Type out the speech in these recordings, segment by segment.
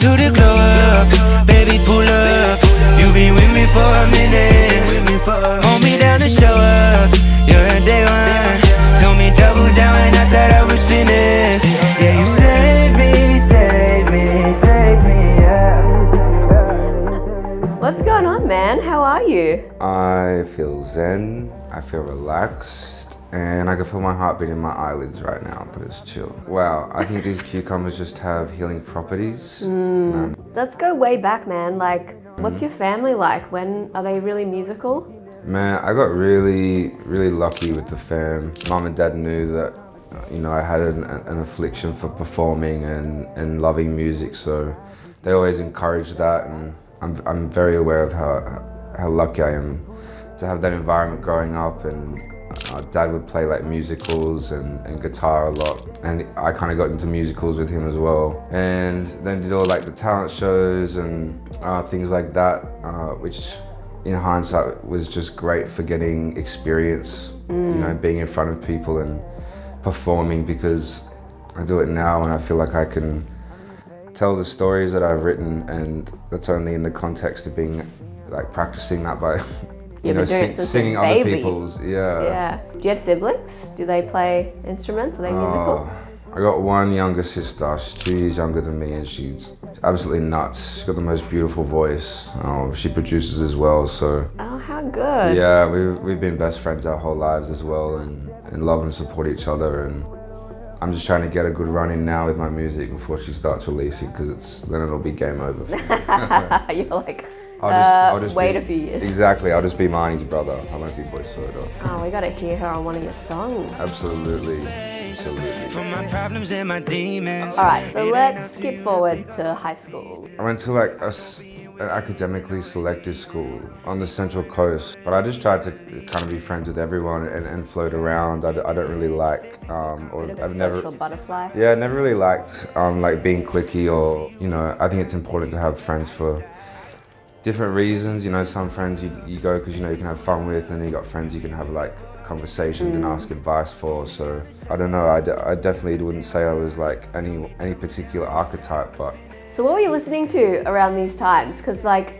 to the glow up, baby pull up. You been with me for a minute, hold me down to show up. You're a day one, told me double down and I thought I was finished. Yeah, you saved me, yeah. What's going on, man? How are you? I feel zen, I feel relaxed, and I can feel my heartbeat in my eyelids right now, but it's chill. Wow, I think these cucumbers just have healing properties. Let's go way back, man. Like, what's your family like? When are they really musical? Man, I got really lucky with the fam. Mom and dad knew that, you know, I had an affliction for performing and loving music, so they always encouraged that, and I'm very aware of how lucky I am to have that environment growing up. And dad would play like musicals and guitar a lot, and I kind of got into musicals with him as well, and then did all like the talent shows and things like that, which in hindsight was just great for getting experience, you know, being in front of people and performing, because I do it now and I feel like I can tell the stories that I've written, and that's only in the context of being like practicing that by you know, singing other people's. Yeah. Do you have siblings? Do they play instruments? Are they musical? I got one younger sister. She's 2 years younger than me, and she's absolutely nuts. She's got the most beautiful voice. She produces as well, so. Oh, how good. Yeah, we've been best friends our whole lives as well, and love and support each other. And I'm just trying to get a good run in now with my music before she starts releasing, because then it'll be game over for me. You're like, I'll just wait a few years. Exactly, I'll just be Marnie's brother. I won't be Boy Soda. Oh, we gotta hear her on one of your songs. Absolutely. For my problems and my demons. Alright, so let's skip forward to high school. I went to like an academically selective school on the Central Coast, but I just tried to kind of be friends with everyone and float around. I don't really like, or Bit of a I've never, social butterfly. yeah, I never really liked like being cliquey, or, you know, I think it's important to have friends for different reasons. You know, some friends you go because, you know, you can have fun with, and you got friends you can have like conversations and ask advice for. So I don't know, I definitely wouldn't say I was like any particular archetype, but. So what were you listening to around these times? Because like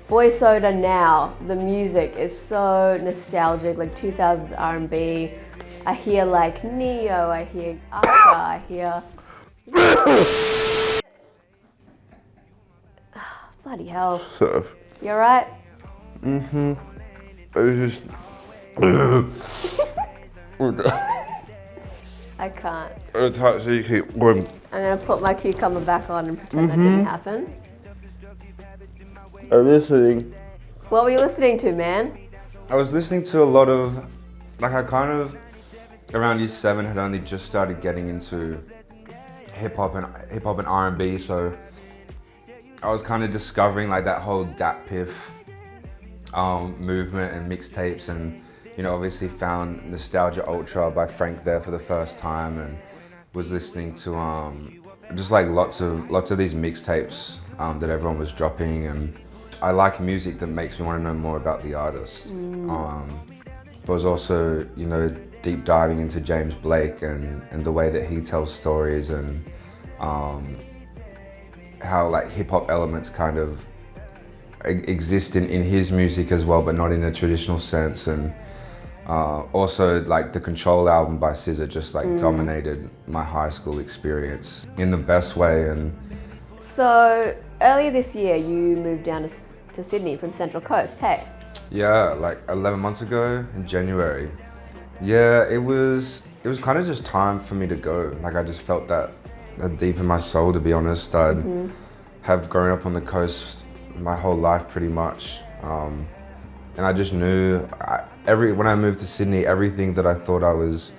Boy Soda now, the music is so nostalgic, like 2000s R&B. I hear like Neo, I hear Arca, I hear... Bloody hell. So. You alright? It was just. I can't. It's hard, so you keep going. I'm gonna put my cucumber back on and pretend that didn't happen. I'm listening. What were you listening to, man? I was listening to a lot of, like, I kind of around year 7 had only just started getting into hip hop and R&B, so I was kind of discovering like that whole Dat Piff movement and mixtapes, and, you know, obviously found Nostalgia Ultra by Frank there for the first time, and was listening to just like lots of these mixtapes that everyone was dropping. And I like music that makes me want to know more about the artist. But was also, you know, deep diving into James Blake and the way that he tells stories, and how like hip hop elements kind of exist in his music as well, but not in a traditional sense. And also like the Control album by SZA just like dominated my high school experience in the best way. And so earlier this year you moved down to Sydney from Central Coast, hey? yeah, like 11 months ago in January. Yeah, it was kind of just time for me to go. Like I just felt that deep in my soul, to be honest. I'd have grown up on the coast my whole life pretty much. And I just knew, when I moved to Sydney, everything that I thought I was,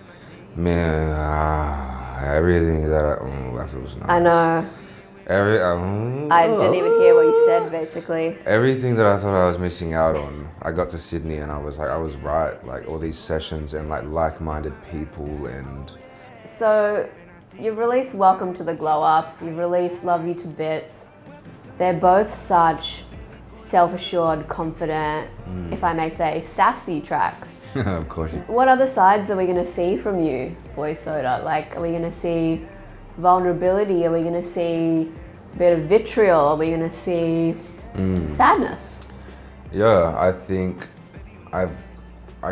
everything that that feels nice. I know. I didn't even hear what you said, basically. Everything that I thought I was missing out on, I got to Sydney and I was right. Like all these sessions and like-minded people. And so you've released Welcome to the Glow Up, you've released Love You to Bits. They're both such self-assured, confident, if I may say, sassy tracks. Of course. What other sides are we going to see from you, Boy Soda? Like, are we going to see vulnerability? Are we going to see bit of vitriol? Are we going to see sadness? Yeah, I think I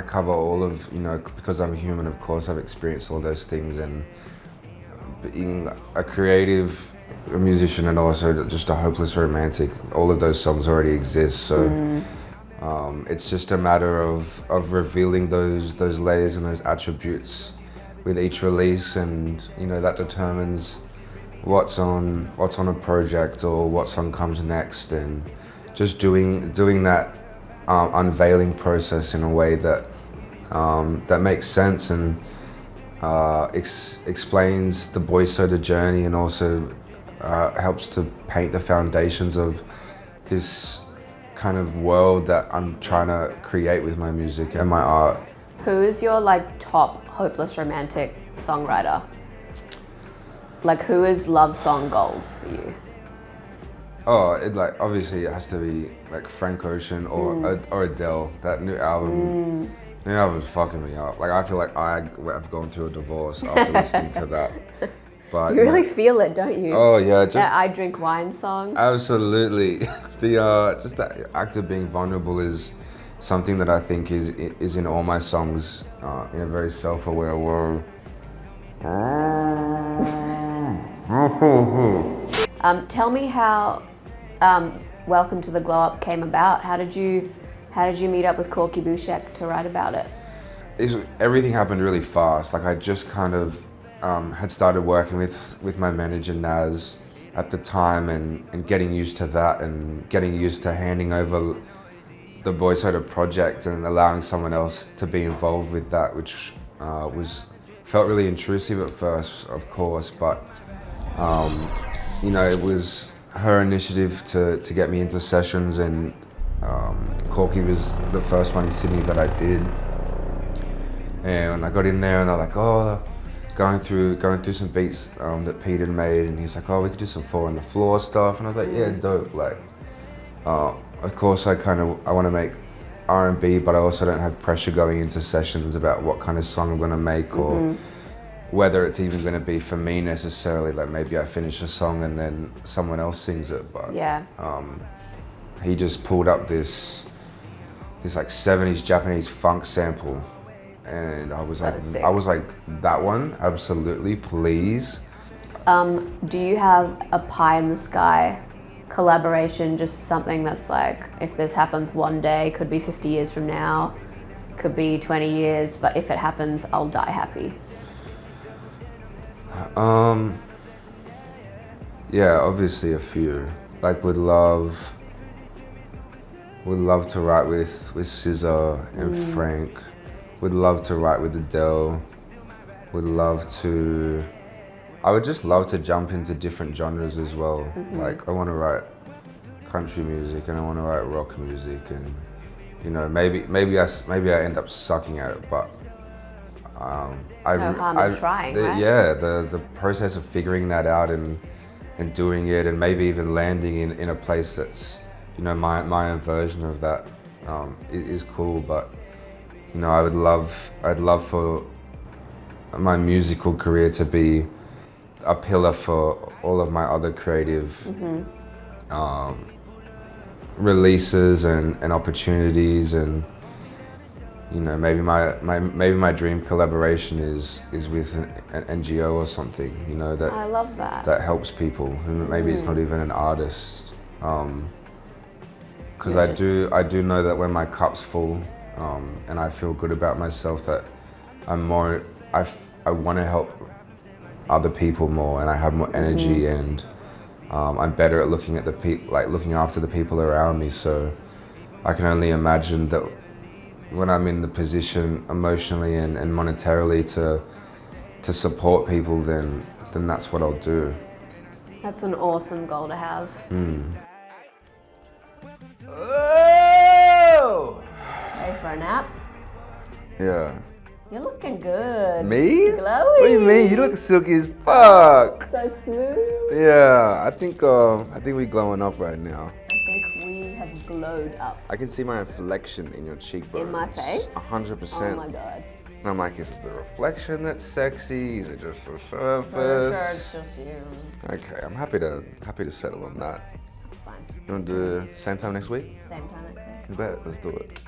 cover all of, you know, because I'm a human, of course, I've experienced all those things, and being a creative, a musician, and also just a hopeless romantic, all of those songs already exist, so it's just a matter of revealing those layers and those attributes with each release, and you know, that determines what's on a project or what song comes next, and just doing that unveiling process in a way that that makes sense and explains the Boy Soda journey, and also helps to paint the foundations of this kind of world that I'm trying to create with my music and my art. Who is your like top hopeless romantic songwriter? Like, who is love song goals for you? Oh, it like obviously it has to be like Frank Ocean or Adele. That new album is fucking me up. Like, I feel like I've gone through a divorce after listening to that. But You really feel it, don't you? oh yeah, just that I Drink Wine song. absolutely. The just that act of being vulnerable is something that I think is in all my songs in a very self-aware way. Tell me how Welcome to the Glow Up came about. How did you meet up with Corky Bushek to write about it? Everything happened really fast. Like, I just kind of had started working with my manager Naz at the time, and getting used to that, and getting used to handing over the Boy Soda project and allowing someone else to be involved with that, which felt really intrusive at first, of course, but you know, it was her initiative to get me into sessions, and Corky was the first one in Sydney that I did, and I got in there and they're like, oh, going through some beats that Pete had made, and he's like, oh, we could do some 4 on the floor stuff, and I was like, yeah, dope. Like, of course I want to make R&B, but I also don't have pressure going into sessions about what kind of song I'm going to make, or whether it's even going to be for me necessarily. Like, maybe I finish a song and then someone else sings it, but yeah. He just pulled up this like 70s Japanese funk sample, and I was like, that one, absolutely, please. Do you have a pie in the sky collaboration, just something that's like, if this happens one day, could be 50 years from now, could be 20 years, but if it happens, I'll die happy? Yeah, obviously a few. Like, would love to write with SZA and Frank. Would love to write with Adele. I would just love to jump into different genres as well. Like, I want to write country music, and I want to write rock music, and you know, maybe I end up sucking at it, but no harm in trying, right? Yeah, the process of figuring that out and doing it, and maybe even landing in a place that's, you know, my own version of that is cool. But you know, I'd love for my musical career to be a pillar for all of my other creative releases and opportunities, and you know, maybe my dream collaboration is with an NGO or something, you know, that I love that helps people who maybe it's not even an artist, because I do know that when my cup's full and I feel good about myself, that I want to help other people more, and I have more energy, and I'm better at looking at looking after the people around me. So I can only imagine that when I'm in the position emotionally and monetarily to support people, then that's what I'll do. That's an awesome goal to have. Oh! Ready for a nap? Yeah. You're looking good. Me? Glowy. What do you mean? You look silky as fuck. So smooth. Yeah, I think we're glowing up right now. I think we have glowed up. I can see my reflection in your cheekbones. In my face? 100%. Oh my god. And I'm like, is it the reflection that's sexy? Is it just the Sure, surface? it's just you. Okay, I'm happy to settle on that. That's fine. You want to do same time next week? Same time next week. You bet. Let's do it.